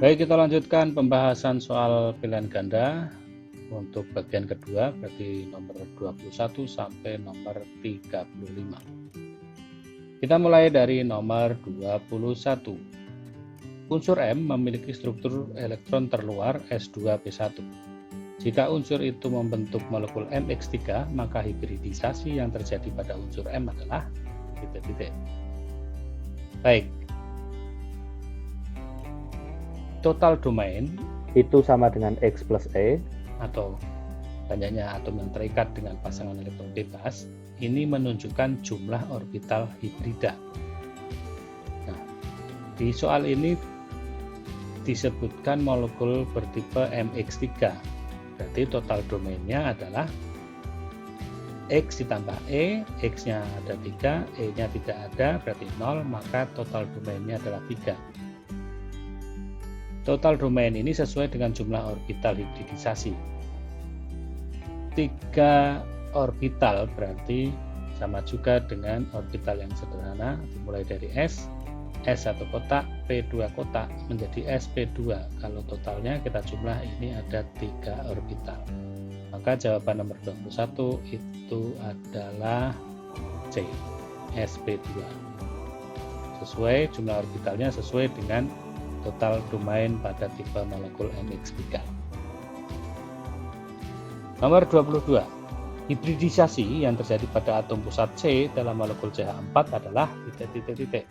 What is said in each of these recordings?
Baik, kita lanjutkan pembahasan soal pilihan ganda untuk bagian kedua, berarti nomor 21 sampai nomor 35. Kita mulai dari nomor 21. Unsur M memiliki struktur elektron terluar S2P1. Jika unsur itu membentuk molekul MX3, maka hibridisasi yang terjadi pada unsur M adalah titik-titik. Baik. Total domain itu sama dengan X plus E atau banyaknya atom yang terikat dengan pasangan elektron bebas ini menunjukkan jumlah orbital hibrida. Nah, di soal ini disebutkan molekul bertipe MX3. Berarti total domainnya adalah X ditambah E, X-nya ada 3, E-nya tidak ada, berarti 0, maka total domainnya adalah 3. Total domain ini sesuai dengan jumlah orbital hibridisasi. 3 orbital berarti sama juga dengan orbital yang sederhana, dimulai dari S1 kotak, P2 kotak menjadi SP2. Kalau totalnya kita jumlah ini ada 3 orbital. Maka jawaban nomor 21 itu adalah C, SP2. Sesuai jumlah orbitalnya sesuai dengan total domain pada tipe molekul MX3. Nomor 22. Hibridisasi yang terjadi pada atom pusat C dalam molekul CH4 adalah titik-titik-titik.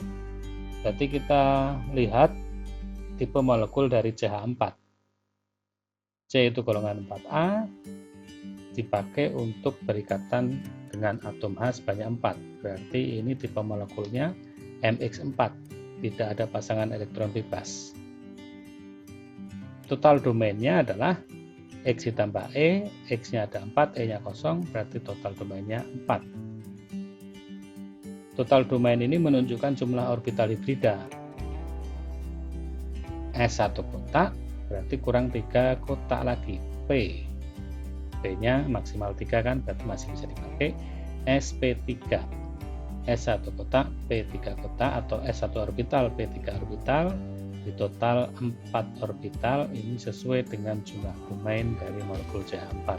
Berarti kita lihat tipe molekul dari CH4. C itu golongan 4A dipakai untuk berikatan dengan atom H sebanyak 4. Berarti ini tipe molekulnya MX4. Tidak ada pasangan elektron bebas. Total domainnya adalah X ditambah E, X-nya ada 4, E-nya kosong, berarti total domainnya 4. Total domain ini menunjukkan jumlah orbital hibrida. S1 kotak, berarti kurang 3 kotak lagi. P. P-nya maksimal 3 kan, berarti masih bisa dipakai. SP3. S1 kotak, P3 kotak, atau S1 orbital, P3 orbital, di total 4 orbital. Ini sesuai dengan jumlah domain dari molekul CH4.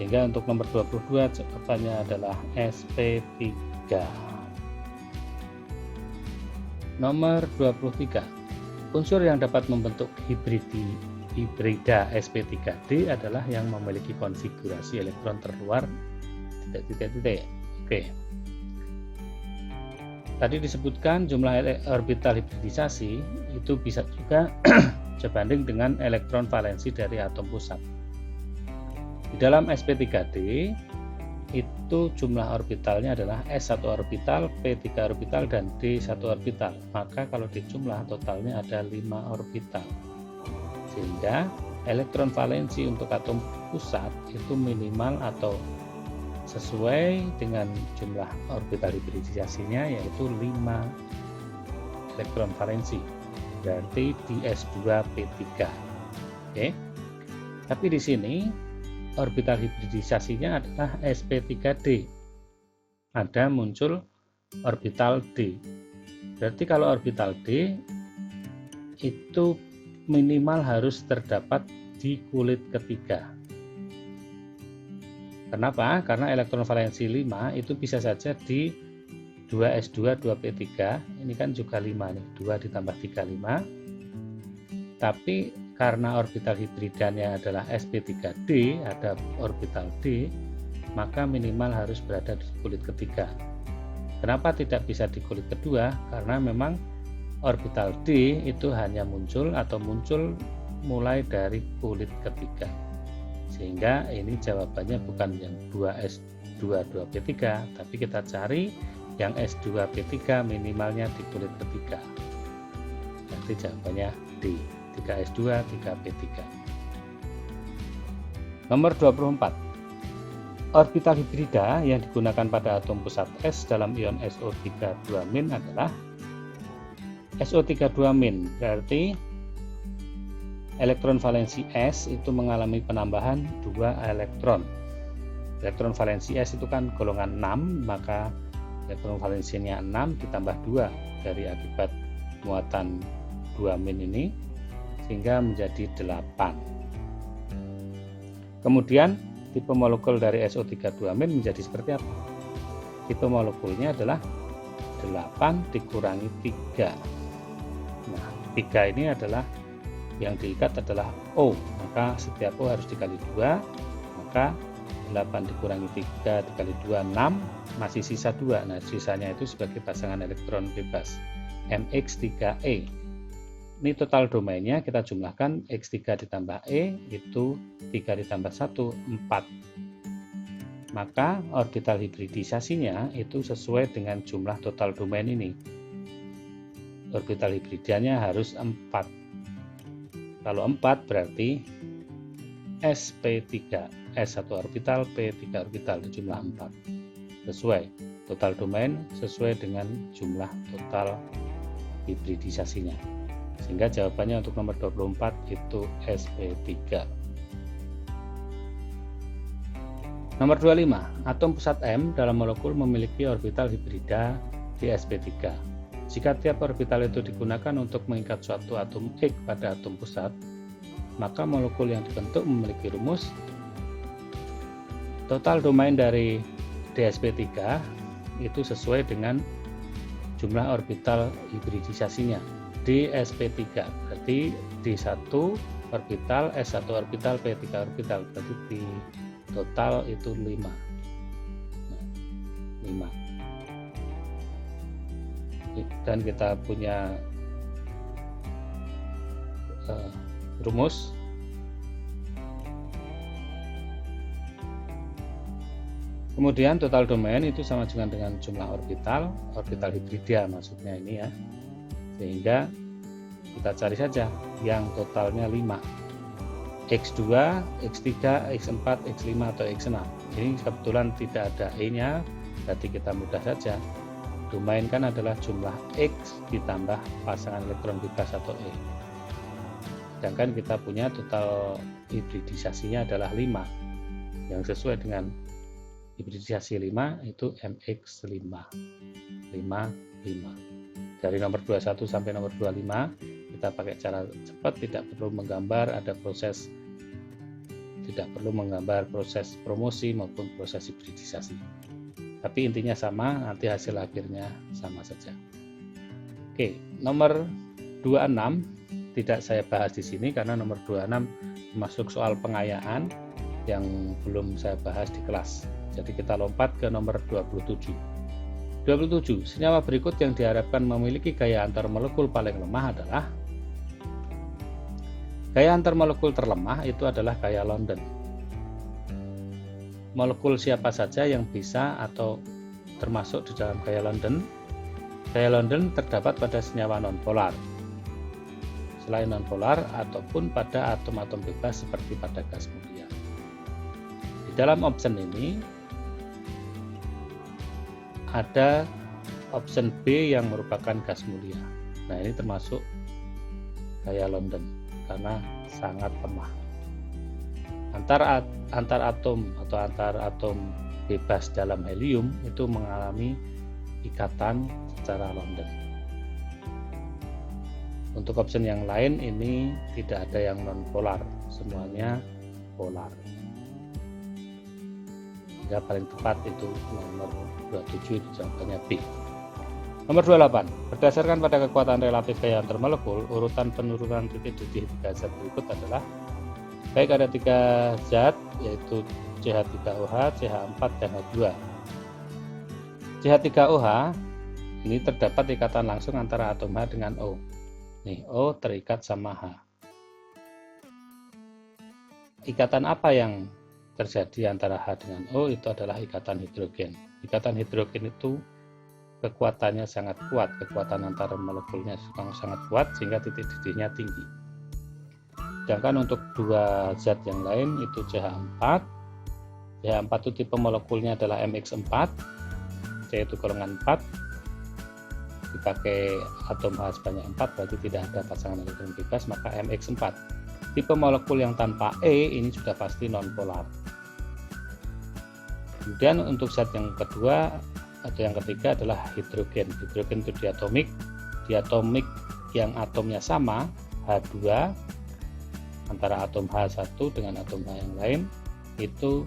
Sehingga untuk nomor 22 jawabannya adalah SP3. Nomor 23. Unsur yang dapat membentuk hibrida SP3D adalah yang memiliki konfigurasi elektron terluar titik-titik. Oke. Tadi disebutkan jumlah orbital hibridisasi itu bisa juga sebanding dengan elektron valensi dari atom pusat. Di dalam SP3D itu jumlah orbitalnya adalah S1 orbital, P3 orbital, dan D1 orbital. Maka kalau dijumlah totalnya ada 5 orbital. Sehingga elektron valensi untuk atom pusat itu minimal atau sesuai dengan jumlah orbital hibridisasinya yaitu 5 elektron valensi, berarti DS2P3. Oke. Tapi di sini orbital hibridisasinya adalah SP3D. Ada muncul orbital D. Berarti kalau orbital D itu minimal harus terdapat di kulit ketiga. Kenapa? Karena elektron valensi 5 itu bisa saja di 2S2, 2P3. Ini kan juga 5 nih, 2 ditambah 3, 5. Tapi karena orbital hibridanya adalah SP3D, ada orbital D, maka minimal harus berada di kulit ketiga. Kenapa tidak bisa di kulit kedua? Karena memang orbital D itu hanya muncul mulai dari kulit ketiga. Sehingga ini jawabannya bukan yang 2S2, 2P3, tapi kita cari yang S2P3 minimalnya di kulit ketiga. Berarti jawabannya D, 3S2, 3P3. Nomor 24. Orbital hibrida yang digunakan pada atom pusat S dalam ion SO32- adalah SO32-, berarti elektron valensi S itu mengalami penambahan 2 elektron. Elektron valensi S itu kan golongan 6, maka elektron valensinya 6 ditambah 2 dari akibat muatan 2- ini, sehingga menjadi 8. Kemudian tipe molekul dari SO32- menjadi seperti apa? Tipe molekulnya adalah 8 dikurangi 3. Nah, 3 ini adalah yang diikat adalah O, maka setiap O harus dikali 2, maka 8 dikurangi 3 dikali 2, 6, masih sisa 2. Nah, sisanya itu sebagai pasangan elektron bebas MX3E. Ini total domainnya kita jumlahkan, X3 ditambah E itu 3 ditambah 1, 4. Maka orbital hibridisasinya itu sesuai dengan jumlah total domain ini. Orbital hibridiannya harus 4. Kalau 4 berarti sp3, S1 orbital, P3 orbital, jumlah 4. Sesuai total domain sesuai dengan jumlah total hibridisasinya. Sehingga jawabannya untuk nomor 24 itu sp3. Nomor 25, atom pusat M dalam molekul memiliki orbital hibrida di sp3. Jika tiap orbital itu digunakan untuk mengikat suatu atom X pada atom pusat, maka molekul yang dibentuk memiliki rumus total domain dari dsp3 itu sesuai dengan jumlah orbital hibridisasinya di sp3, berarti D1 orbital, S1 orbital, P3 orbital, berarti di total itu 5. Nah, 5. Dan kita punya rumus kemudian total domain itu sama dengan jumlah orbital hibrida maksudnya ini ya, sehingga kita cari saja yang totalnya 5, X2, X3, X4, X5 atau X6. Ini kebetulan tidak ada E nya, berarti kita mudah saja, domain kan adalah jumlah X ditambah pasangan elektron bebas atau E. Sedangkan kita punya total hibridisasinya adalah 5, yang sesuai dengan hibridisasi 5 itu MX5, 5. Dari nomor 21 sampai nomor 25 kita pakai cara cepat, tidak perlu menggambar proses promosi maupun proses hibridisasi. Tapi intinya sama, nanti hasil akhirnya sama saja. Oke, nomor 26 tidak saya bahas di sini karena nomor 26 masuk soal pengayaan yang belum saya bahas di kelas. Jadi kita lompat ke nomor 27. 27. Senyawa berikut yang diharapkan memiliki gaya antar molekul paling lemah adalah gaya antar molekul terlemah itu adalah gaya London. Molekul siapa saja yang bisa atau termasuk di dalam gaya London? Gaya London terdapat pada senyawa nonpolar, selain nonpolar ataupun pada atom-atom bebas seperti pada gas mulia. Di dalam option ini ada option B yang merupakan gas mulia. Nah, ini termasuk gaya London karena sangat lemah. Antar atom atau antar atom bebas dalam helium itu mengalami ikatan secara London. Untuk option yang lain ini tidak ada yang non polar, semuanya polar. Ya, paling tepat itu nomor 27, itu jawabannya B. Nomor 28, berdasarkan pada kekuatan relatif gaya antar molekul, urutan penurunan titik di 3 zat berikut adalah baik ada 3 zat yaitu CH3OH, CH4 dan H2. CH3OH ini terdapat ikatan langsung antara atom H dengan O. Nih, O terikat sama H. Ikatan apa yang terjadi antara H dengan O? Itu adalah ikatan hidrogen. Ikatan hidrogen itu kekuatannya sangat kuat, kekuatan antara molekulnya sangat kuat sehingga titik didihnya tinggi. Sedangkan untuk 2 zat yang lain itu CH4. CH4 itu tipe molekulnya adalah MX4, C itu golongan 4, dipakai atom H sebanyak 4 berarti tidak ada pasangan elektron bebas, maka MX4. Tipe molekul yang tanpa E ini sudah pasti nonpolar. Kemudian untuk zat yang kedua atau yang ketiga adalah hidrogen. Hidrogen itu diatomik yang atomnya sama, H2 antara atom H1 dengan atom H yang lain, itu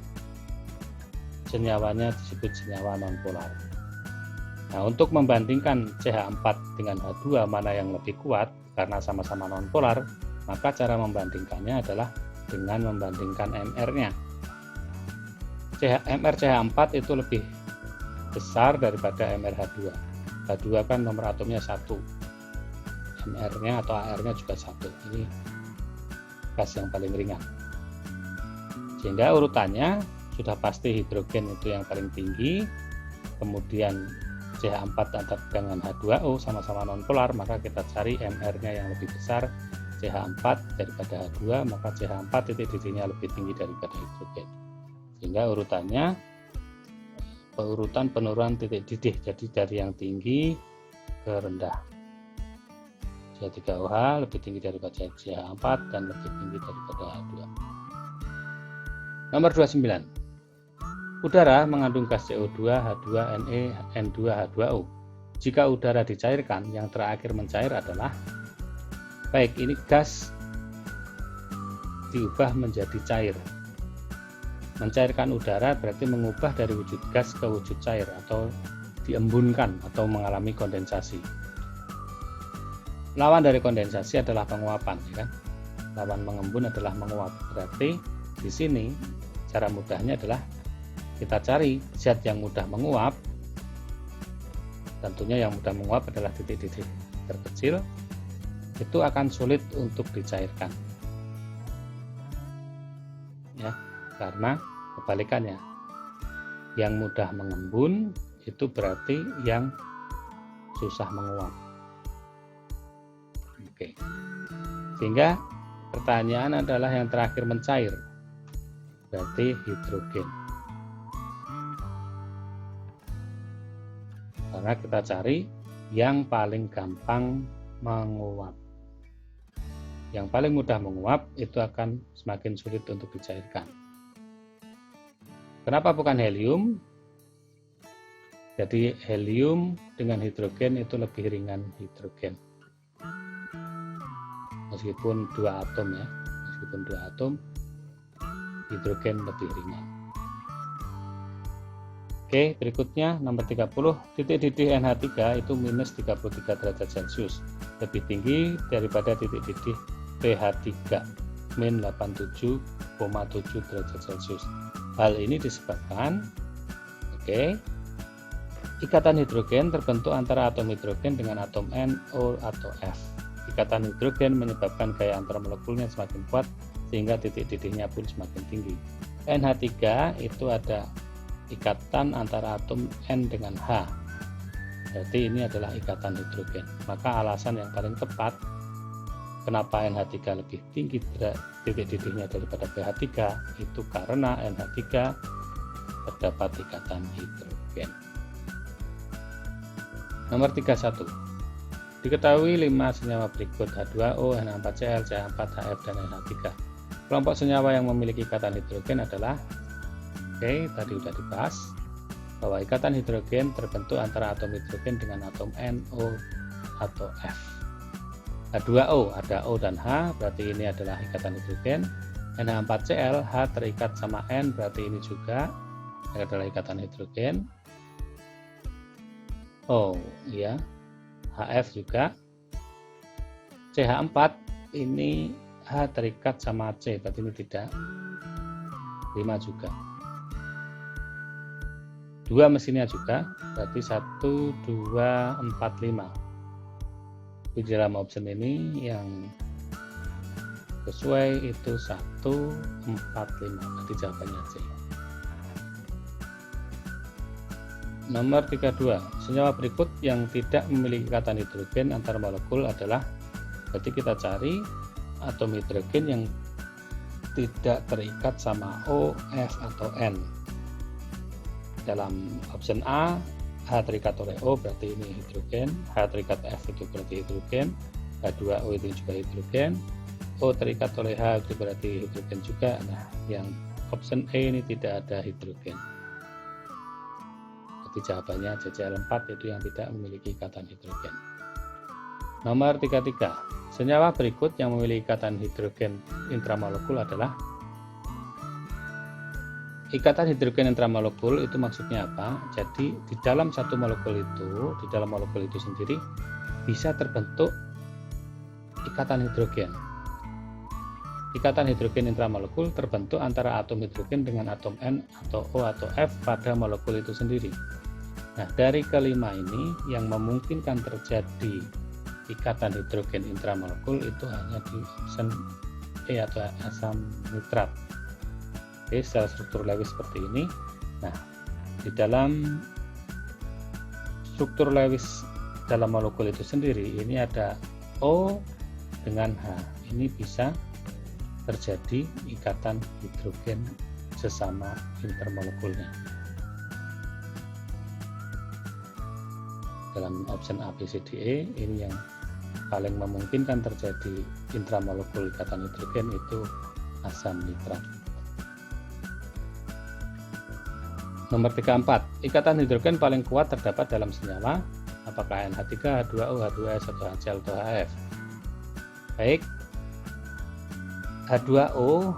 senyawanya disebut senyawa nonpolar. Nah, untuk membandingkan CH4 dengan H2 mana yang lebih kuat karena sama-sama nonpolar, maka cara membandingkannya adalah dengan membandingkan MR-nya. MR CH4 itu lebih besar daripada MR H2. H2 kan nomor atomnya 1. MR-nya atau AR-nya juga 1. Ini gas yang paling ringan. Sehingga urutannya sudah pasti hidrogen itu yang paling tinggi, kemudian CH4 dengan H2O sama-sama nonpolar, maka kita cari MR-nya yang lebih besar CH4 daripada H2, maka CH4 titik-titiknya lebih tinggi daripada hidrogen. Sehingga urutannya urutan penurunan titik didih, jadi dari yang tinggi ke rendah. CH3OH lebih tinggi daripada CH4 dan lebih tinggi daripada H2. Nomor 29. Udara mengandung gas CO2, H2NE, N2, H2O. Jika udara dicairkan, yang terakhir mencair adalah, baik, ini gas diubah menjadi cair. Mencairkan udara berarti mengubah dari wujud gas ke wujud cair atau diembunkan atau mengalami kondensasi. Lawan dari kondensasi adalah penguapan, ya kan? Lawan mengembun adalah menguap. Berarti di sini cara mudahnya adalah kita cari zat yang mudah menguap. Tentunya yang mudah menguap adalah titik-titik terkecil. Itu akan sulit untuk dicairkan. Ya, karena kebalikannya. Yang mudah mengembun itu berarti yang susah menguap. Oke. Sehingga pertanyaan adalah yang terakhir mencair. Berarti hidrogen. Karena kita cari yang paling gampang menguap. Yang paling mudah menguap itu akan semakin sulit untuk dicairkan. Kenapa bukan helium? Jadi helium dengan hidrogen itu lebih ringan hidrogen. Meskipun dua atom ya, meskipun dua atom, hidrogen lebih ringan. Oke, berikutnya nomor 30, titik didih NH3 itu minus 33 derajat Celcius, lebih tinggi daripada titik didih pH3 min 87,7 derajat Celcius. Hal ini disebabkan, ikatan hidrogen terbentuk antara atom hidrogen dengan atom N, O, atau F. Ikatan hidrogen menyebabkan gaya antar molekulnya semakin kuat sehingga titik didihnya pun semakin tinggi. NH3 itu ada ikatan antara atom N dengan H. Berarti ini adalah ikatan hidrogen. Maka alasan yang paling tepat kenapa NH3 lebih tinggi titik didihnya daripada pH3 itu karena NH3 terdapat ikatan hidrogen. Nomor 31. Diketahui 5 senyawa berikut H2O, NH4Cl, CH4HF, dan NH3. Kelompok senyawa yang memiliki ikatan hidrogen adalah, tadi sudah dibahas bahwa ikatan hidrogen terbentuk antara atom hidrogen dengan atom N, O, atau F. H2O, ada O dan H, berarti ini adalah ikatan hidrogen. NH4Cl, H terikat sama N, berarti ini juga adalah ikatan hidrogen. Oh iya, HF juga. CH4 ini H terikat sama C, berarti ini tidak. 5 juga. 2 mesinnya juga, berarti 1, 2, 4, 5. Di dalam option ini yang sesuai itu 1, 4, 5, berarti jawabannya C. Nomor 32, senyawa berikut yang tidak memiliki ikatan hidrogen antar molekul adalah, berarti kita cari atom hidrogen yang tidak terikat sama O, F, atau N. Dalam option A, H terikat oleh O berarti ini hidrogen, H terikat F itu berarti hidrogen, H2O itu juga hidrogen, O terikat oleh H itu berarti hidrogen juga. Nah, yang option A ini tidak ada hidrogen. Jadi jawabannya CCl4 itu yang tidak memiliki ikatan hidrogen. Nomor 33. Senyawa berikut yang memiliki ikatan hidrogen intramolekul adalah ikatan hidrogen intramolekul. Itu maksudnya apa? Jadi di dalam satu molekul itu, di dalam molekul itu sendiri bisa terbentuk ikatan hidrogen. Ikatan hidrogen intramolekul terbentuk antara atom hidrogen dengan atom N atau O atau F pada molekul itu sendiri. Nah, dari kelima ini yang memungkinkan terjadi ikatan hidrogen intramolekul itu hanya di option E atau asam nitrat. Oke, secara struktur Lewis seperti ini. Nah, di dalam struktur Lewis dalam molekul itu sendiri ini ada O dengan H. Ini bisa terjadi ikatan hidrogen sesama intermolekulnya. Dalam option A, B, C, D, E ini yang paling memungkinkan terjadi intramolekul ikatan hidrogen itu asam nitrat. Nomor 34, ikatan hidrogen paling kuat terdapat dalam senyawa apakah NH3, H2O, H2S atau HCl atau HF. Baik, H2O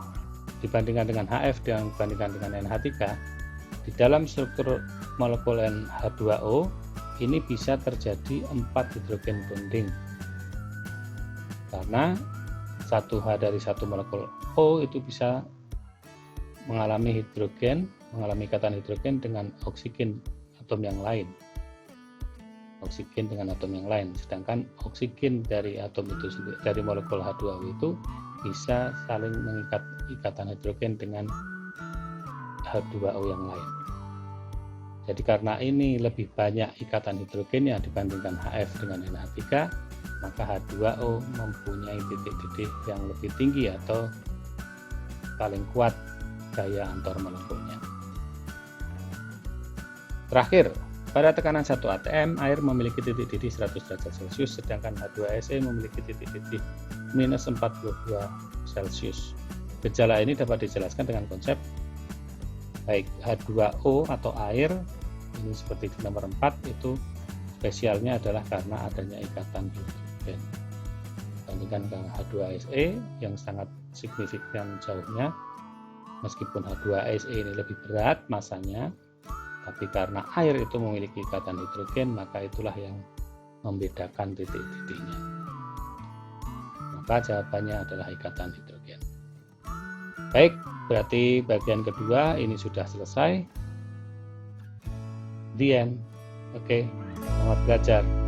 dibandingkan dengan HF dan dibandingkan dengan NH3, di dalam struktur molekul H2O ini bisa terjadi 4 hidrogen bonding karena 1H dari satu molekul O itu bisa mengalami ikatan hidrogen dengan oksigen atom yang lain. Sedangkan oksigen dari atom itu sendiri, dari molekul H2O itu bisa saling mengikat ikatan hidrogen dengan H2O yang lain. Jadi karena ini lebih banyak ikatan hidrogennya dibandingkan HF dengan NH3, maka H2O mempunyai titik-titik yang lebih tinggi atau paling kuat gaya antar molekulnya. Terakhir, pada tekanan 1 atm, air memiliki titik didih 100 derajat Celcius, sedangkan H2SE memiliki titik didih minus 42 Celcius. Gejala ini dapat dijelaskan dengan konsep baik H2O atau air, ini seperti di nomor 4, itu spesialnya adalah karena adanya ikatan hidrogen. Bandingkan dengan H2SE yang sangat signifikan jauhnya, meskipun H2SE ini lebih berat masanya, tapi karena air itu memiliki ikatan hidrogen, maka itulah yang membedakan titik-titiknya. Maka jawabannya adalah ikatan hidrogen. Baik, berarti bagian kedua ini sudah selesai. The end. Oke, selamat belajar.